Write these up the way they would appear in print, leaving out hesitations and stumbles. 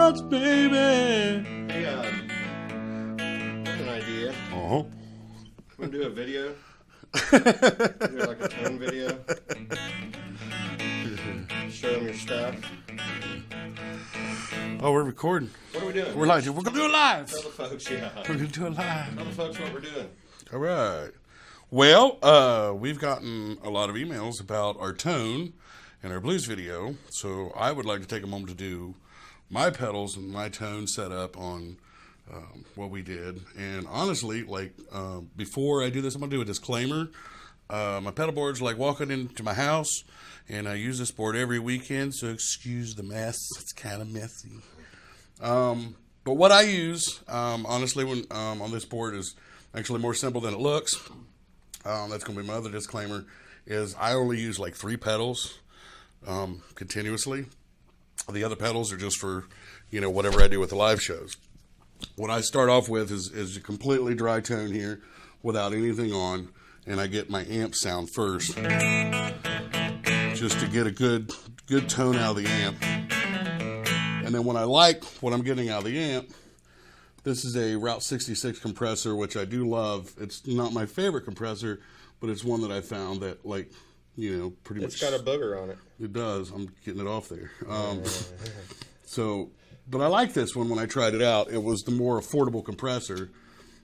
much, baby. Hey, an idea. Uh-huh. Want to do a video? Do like a tone video? Show them your stuff. Oh, we're recording. What are we doing? We're live. We're going to do it live. Tell the folks, yeah. We're going to do it live. Tell the folks what we're doing. All right. Well, we've gotten a lot of emails about our tone and our blues video, so I would like to take a moment to do my pedals and my tone setup on what we did. And honestly, like before I do this, I'm going to do a disclaimer. My pedal board's like walking into my house, and I use this board every weekend, so excuse the mess. It's kind of messy. But what I use, honestly, when on this board is actually more simple than it looks. That's going to be my other disclaimer, is I only use like 3 pedals continuously. The other pedals are just for, whatever I do with the live shows. What I start off with is a completely dry tone here without anything on, and I get my amp sound first just to get a good tone out of the amp. And then when I like what I'm getting out of the amp, this is a Route 66 compressor, which I do love. It's not my favorite compressor, but it's one that I found that, pretty much... It's got a booger on it. It does. I'm getting it off there. But I like this one when I tried it out. It was the more affordable compressor.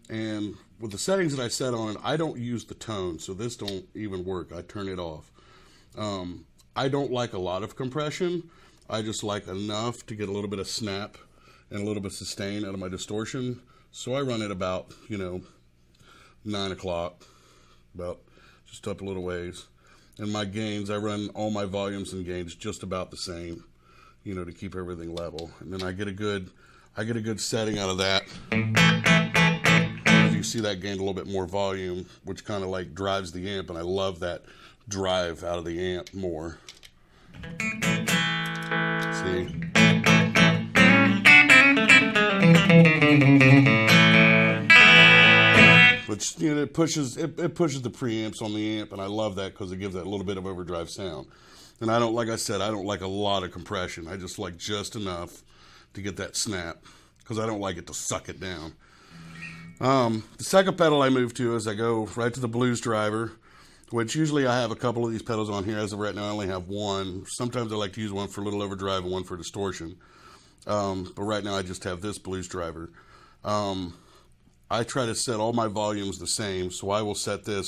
And with the settings that I set on it, I don't use the tone, so this don't even work. I turn it off. I don't like a lot of compression. I just like enough to get a little bit of snap and a little bit of sustain out of my distortion. So I run it about, 9 o'clock, about just up a little ways. And my gains, I run all my volumes and gains just about the same, to keep everything level. And then I get a good setting out of that. As you see, that gained a little bit more volume, which kind of like drives the amp, and I love that drive out of the amp more. See? Which, it pushes the preamps on the amp, and I love that because it gives that little bit of overdrive sound. And I don't like a lot of compression. I just like just enough to get that snap, because I don't like it to suck it down. The second pedal I move to is I go right to the blues driver, which usually I have a couple of these pedals on here. As of right now, I only have one. Sometimes I like to use one for a little overdrive and one for distortion. But right now I just have this blues driver. I try to set all my volumes the same, so I will set the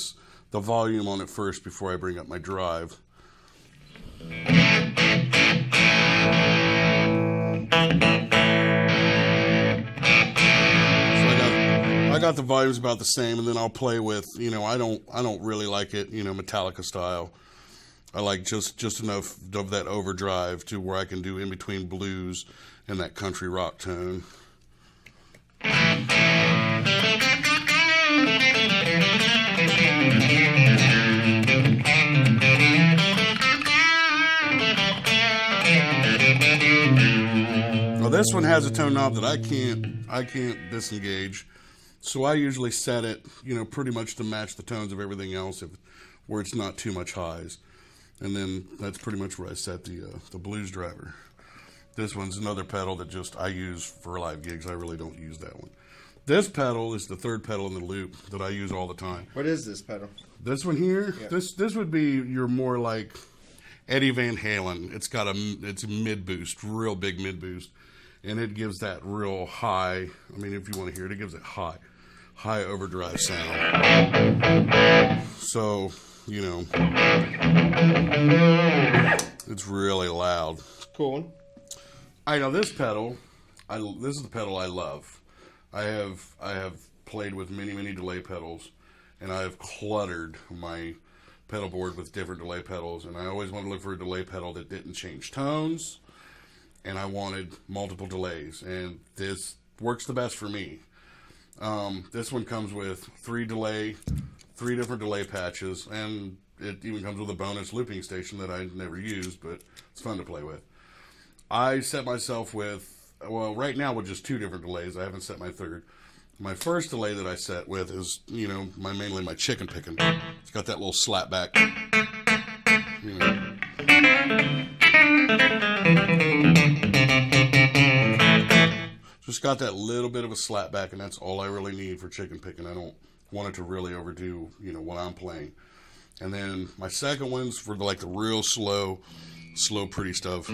volume on it first before I bring up my drive. So I got the volumes about the same, and then I'll play with, I don't really like it, Metallica style. I like just enough of that overdrive to where I can do in between blues and that country rock tone. Well, this one has a tone knob that I can't disengage, so I usually set it, pretty much to match the tones of everything else, where it's not too much highs. And then that's pretty much where I set the blues driver. This one's another pedal that I use for live gigs. I really don't use that one. This pedal is the third pedal in the loop that I use all the time. What is this pedal? This one here, yeah. This would be your more like Eddie Van Halen. It's a mid boost, real big mid boost, and it gives that real high. I mean, if you want to hear it, it gives it high overdrive sound. So it's really loud. Cool one. I know this pedal. This is the pedal I love. I have played with many delay pedals, and I have cluttered my pedal board with different delay pedals, and I always wanted to look for a delay pedal that didn't change tones, and I wanted multiple delays, and this works the best for me. This one comes with 3 different delay patches, and it even comes with a bonus looping station that I never used, but it's fun to play with. I set myself with, right now with just 2 different delays. I haven't set my third. My first delay that I set with is, mainly my chicken picking. It's got that little slap back. just got that little bit of a slap back, and that's all I really need for chicken picking. I don't want it to really overdo, what I'm playing. And then my second one's for the real slow, pretty stuff.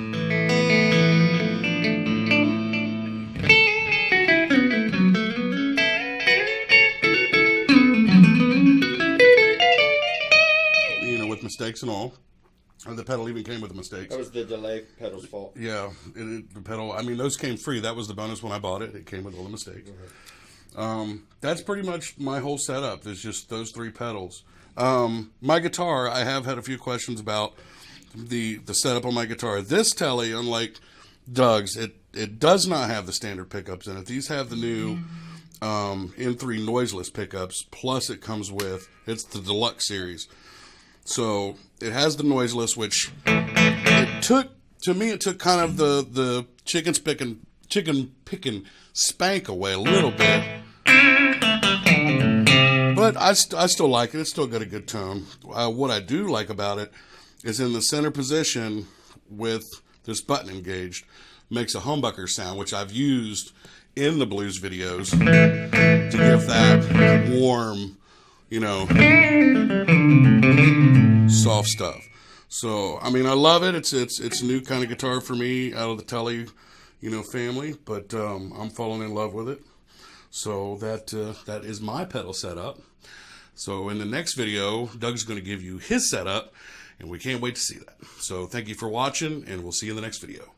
With mistakes and all. The pedal even came with the mistakes. That was the delay pedal's fault. Yeah, the pedal. I mean, those came free. That was the bonus when I bought it. It came with all the mistakes. That's pretty much my whole setup. There's just those 3 pedals. My guitar, I have had a few questions about the setup on my guitar. This Tele, unlike Doug's, it does not have the standard pickups in it. These have the new N3 noiseless pickups. Plus, it comes with it's the Deluxe series. So it has the noiseless, which it took kind of the chicken picking spank away a little bit, but I still like it. It's still got a good tone. What I do like about it is in the center position with this button engaged, makes a humbucker sound, which I've used in the blues videos to give that warm, soft stuff. So, I mean, I love it. It's a new kind of guitar for me out of the Tele, family, but I'm falling in love with it. So that is my pedal setup. So in the next video, Doug's going to give you his setup, and we can't wait to see that. So thank you for watching, and we'll see you in the next video.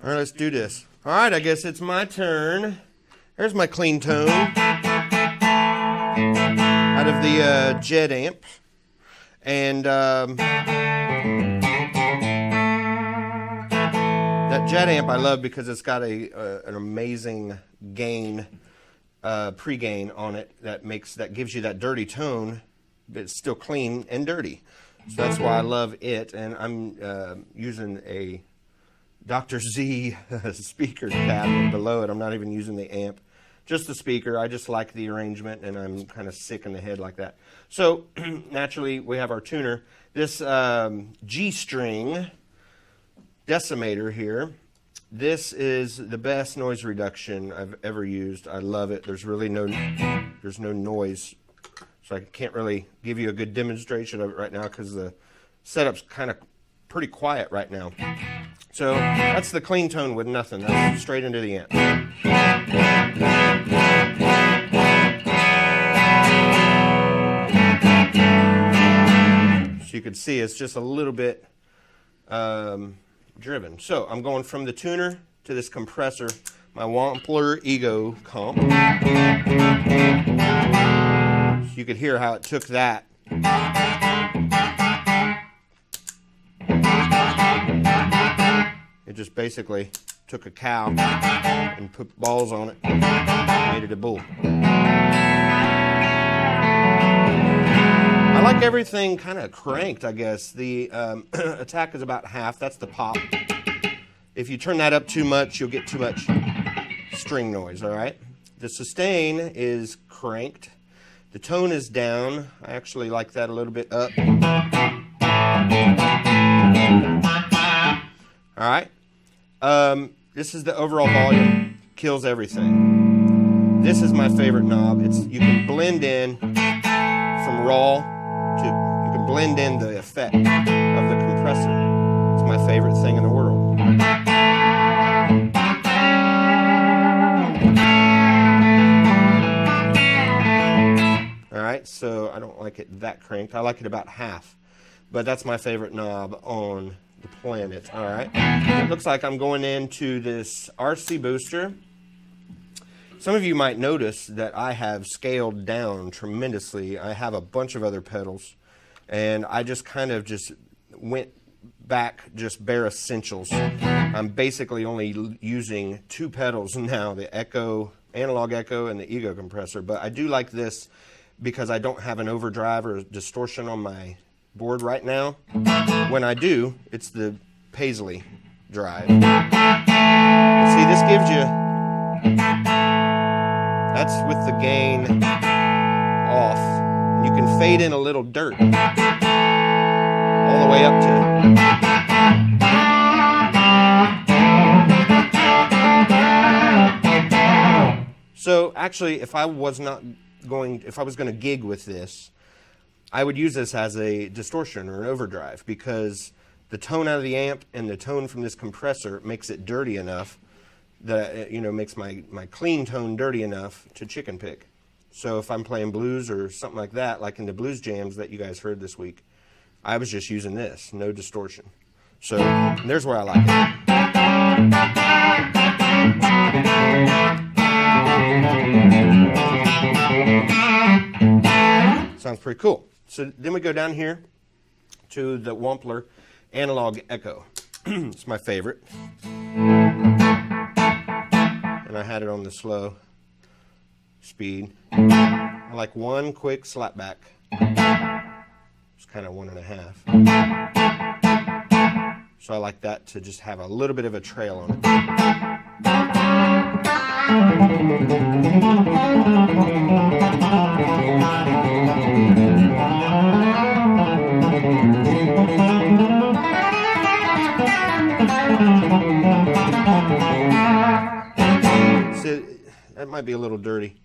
Let's do this. All right, I guess it's my turn. There's my clean tone out of the Jet amp. And that Jet amp I love because it's got an amazing gain, pre-gain on it that gives you that dirty tone, but it's still clean and dirty. So that's why I love it. And I'm using a Dr. Z speaker cabinet below it. I'm not even using the amp, just the speaker. I just like the arrangement, and I'm kind of sick in the head like that. So naturally, we have our tuner. This G-string decimator here. This is the best noise reduction I've ever used. I love it. There's really no noise, so I can't really give you a good demonstration of it right now because the setup's kind of pretty quiet right now. So that's the clean tone with nothing. That's straight into the amp. So you can see it's just a little bit driven. So I'm going from the tuner to this compressor, my Wampler Ego comp. So you could hear how it took that. It just basically took a cow and put balls on it and made it a bull. I like everything kind of cranked, I guess. The attack is about half. That's the pop. If you turn that up too much, you'll get too much string noise, all right? The sustain is cranked. The tone is down. I actually like that a little bit up. All right. This is the overall volume. Kills everything. This is my favorite knob. You can blend in from raw to, you can blend in the effect of the compressor. It's my favorite thing in the world. All right. right, so I don't like it that cranked. I like it about half, but that's my favorite knob on the planet. All right, it looks like I'm going into this RC booster. Some of you might notice that I have scaled down tremendously. I have a bunch of other pedals, and I just kind of just went back just bare essentials. I'm basically only using 2 pedals now, the Echo, Analog Echo, and the Ego compressor, but I do like this because I don't have an overdrive or distortion on my board right now. When I do, it's the Paisley drive. See, this gives you, that's with the gain off. You can fade in a little dirt all the way up to. So actually, if I was going to gig with this, I would use this as a distortion or an overdrive, because the tone out of the amp and the tone from this compressor makes it dirty enough that, you know, makes my clean tone dirty enough to chicken pick. So if I'm playing blues or something like that, like in the blues jams that you guys heard this week, I was just using this, no distortion. So there's where I like it. Sounds pretty cool. So then we go down here to the Wampler Analog Echo. It's my favorite. And I had it on the slow speed. I like one quick slap back. It's kind of 1.5. So I like that to just have a little bit of a trail on it. So that might be a little dirty.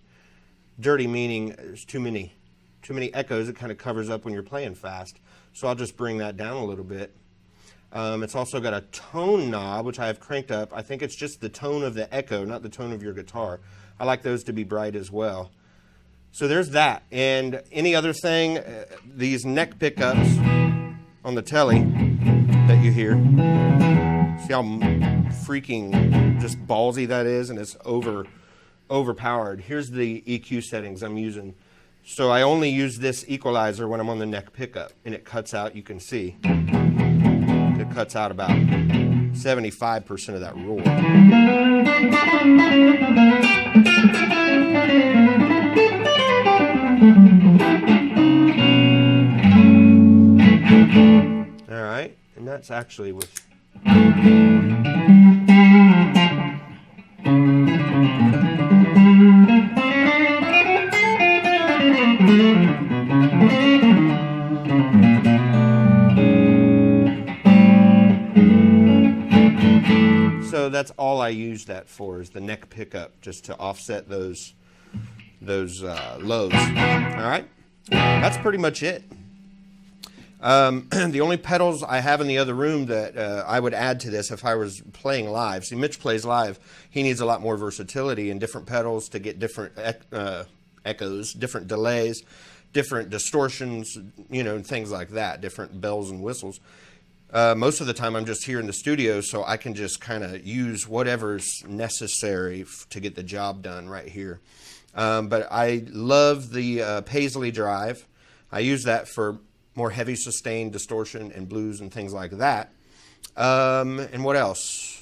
Dirty meaning there's too many echoes. It kind of covers up when you're playing fast. So I'll just bring that down a little bit. It's also got a tone knob, which I have cranked up. I think it's just the tone of the echo, not the tone of your guitar. I like those to be bright as well. So there's that. And any other thing, these neck pickups on the telly that you hear. See how freaking just ballsy that is, and it's overpowered. Here's the EQ settings I'm using. So I only use this equalizer when I'm on the neck pickup, and it cuts out, you can see, it cuts out about 75% of that roar. All right, and that's actually with... So that's all I use that for, is the neck pickup, just to offset those lows. All right, that's pretty much it. The only pedals I have in the other room that I would add to this if I was playing live. See, Mitch plays live. He needs a lot more versatility and different pedals to get different echoes, different delays, different distortions, you know, and things like that, different bells and whistles. Most of the time I'm just here in the studio, so I can just kind of use whatever's necessary to get the job done right here. But I love the Paisley drive. I use that for more heavy sustained distortion and blues and things like that. And what else?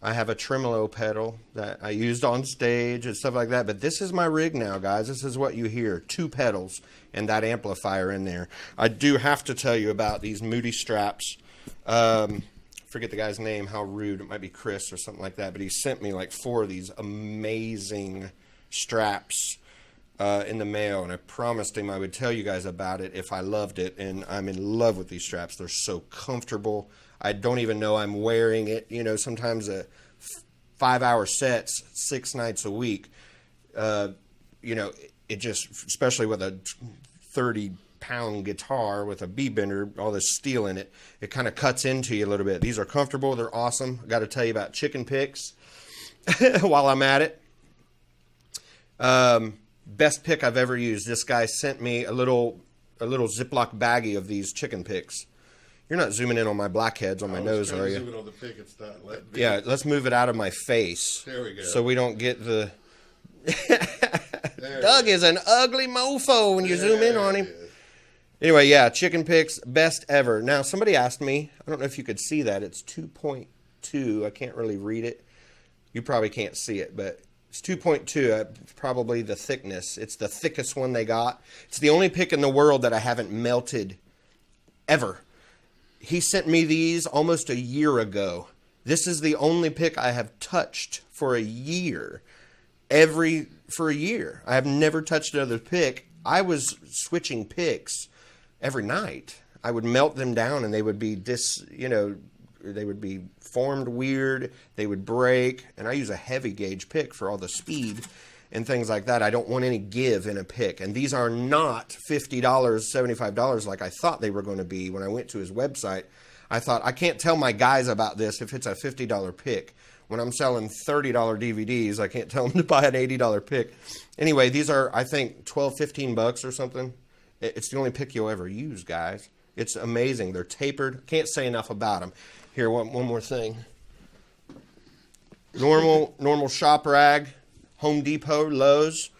I have a tremolo pedal that I used on stage and stuff like that. But this is my rig now, guys. This is what you hear. 2 pedals and that amplifier in there. I do have to tell you about these Moody straps. Forget the guy's name, how rude. It might be Chris or something like that. But he sent me like 4 of these amazing straps in the mail, and I promised him I would tell you guys about it if I loved it, and I'm in love with these straps. They're so comfortable. I don't even know I'm wearing it. You know, sometimes 5-hour sets, 6 nights a week, you know, it just, especially with a 30-pound guitar with a B-bender, all this steel in it, it kind of cuts into you a little bit. These are comfortable. They're awesome. I got to tell you about chicken picks while I'm at it. Best pick I've ever used. This guy sent me a little Ziploc baggie of these chicken picks. You're not zooming in on my blackheads on my nose, are you? Zoom in on the pick. It's not letting me. Yeah, let's move it out of my face. There we go. So we don't get the... Doug is an ugly mofo when you zoom in on him. Anyway, yeah, chicken picks, best ever. Now, somebody asked me, I don't know if you could see that. It's 2.2. I can't really read it. You probably can't see it, but it's 2.2, probably the thickness. It's the thickest one they got. It's the only pick in the world that I haven't melted ever. He sent me these almost a year ago. This is the only pick I have touched for a year. For a year. I have never touched another pick. I was switching picks every night. I would melt them down and they would be they would be formed weird. They would break. And I use a heavy gauge pick for all the speed and things like that. I don't want any give in a pick. And these are not $50, $75 like I thought they were going to be when I went to his website. I thought, I can't tell my guys about this if it's a $50 pick. When I'm selling $30 DVDs, I can't tell them to buy an $80 pick. Anyway, these are, I think, $12, $15 or something. It's the only pick you'll ever use, guys. It's amazing. They're tapered. Can't say enough about them. Here, one more thing. Normal shop rag. Home Depot, Lowe's,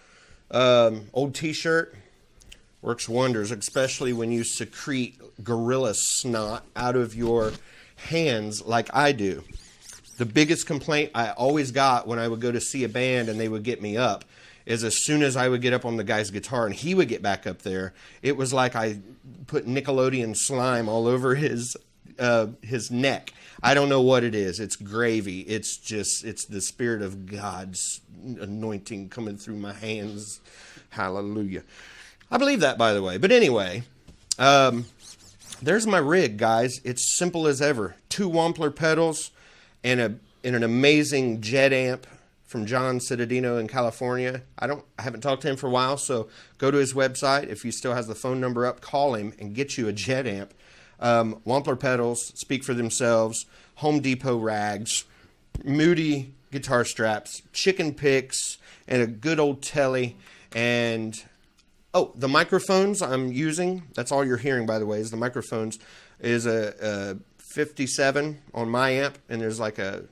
old t-shirt, works wonders, especially when you secrete gorilla snot out of your hands like I do. The biggest complaint I always got when I would go to see a band and they would get me up is as soon as I would get up on the guy's guitar and he would get back up there, it was like I put Nickelodeon slime all over his neck. I don't know what it is. It's gravy. It's the Spirit of God's anointing coming through my hands. Hallelujah. I believe that, by the way. But anyway, there's my rig, guys. It's simple as ever. 2 Wampler pedals and an amazing jet amp from John Cittadino in California. I haven't talked to him for a while, so go to his website. If he still has the phone number up, call him and get you a jet amp. Wampler pedals speak for themselves. Home Depot rags, Moody guitar straps, chicken picks, and a good old telly. And the microphones I'm using, that's all you're hearing, by the way, is the microphones, is a 57 on my amp, and there's like a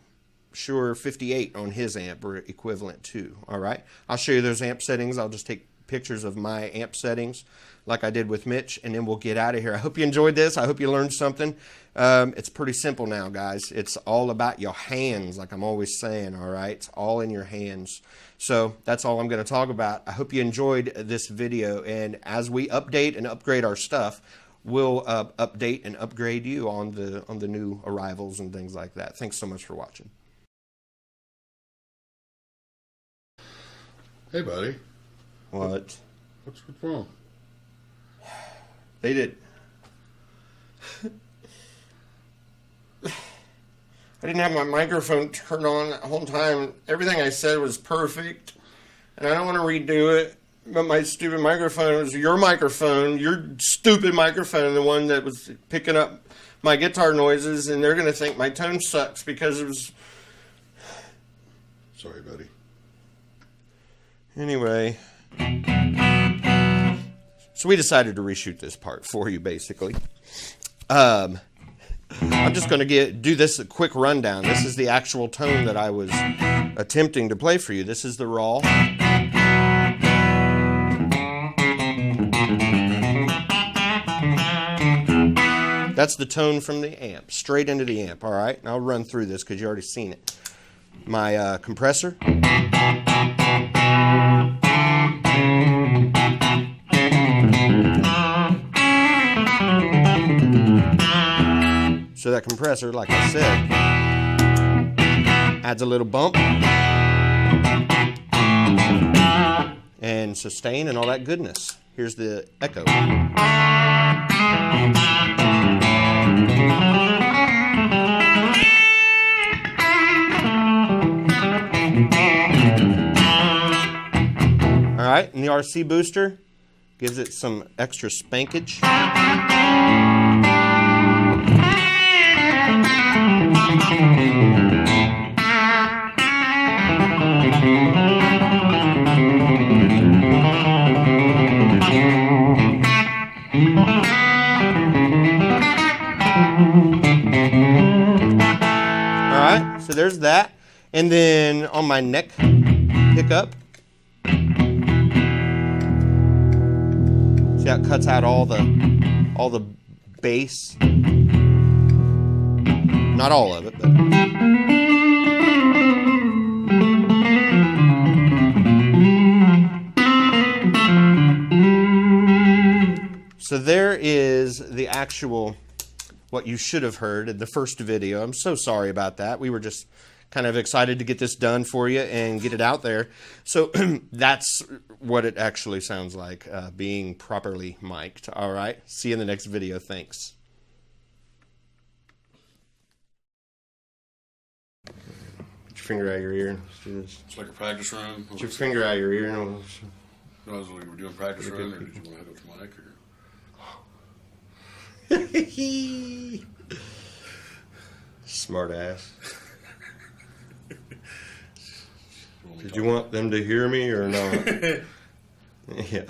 Shure 58 on his amp, or equivalent to. All right, I'll show you those amp settings. I'll just take pictures of my amp settings like I did with Mitch, and then we'll get out of here. I hope you enjoyed this. I hope you learned something. It's pretty simple now, guys. It's all about your hands, like I'm always saying, all right? It's all in your hands. So that's all I'm going to talk about. I hope you enjoyed this video, and as we update and upgrade our stuff, we'll update and upgrade you on the new arrivals and things like that. Thanks so much for watching. Hey, buddy. What? What's wrong? They did. I didn't have my microphone turned on the whole time. Everything I said was perfect, and I don't want to redo it. But my stupid microphone was your stupid microphone, the one that was picking up my guitar noises, and they're going to think my tone sucks because it was... Sorry, buddy. Anyway, so we decided to reshoot this part for you, basically. I'm just going to do this a quick rundown. This is the actual tone that I was attempting to play for you. This is the raw. That's the tone from the amp, straight into the amp, all right? And I'll run through this because you already seen it. My compressor. So that compressor, like I said, adds a little bump and sustain and all that goodness. Here's the echo. All right, and the RC booster gives it some extra spankage. there's that. And then on my neck pickup, see how it cuts out all the bass? Not all of it, but so there is the actual, what you should have heard in the first video. I'm so sorry about that. We were just kind of excited to get this done for you and get it out there. So that's what it actually sounds like, being properly mic'd. All right. See you in the next video. Thanks. Put your finger out your ear. Let's do this. It's like a practice run. Put your finger out your ear. No, we were doing practice run, or did you want to hook up to my mic? Or? Smart ass. Did you want them to hear me or not? Yeah.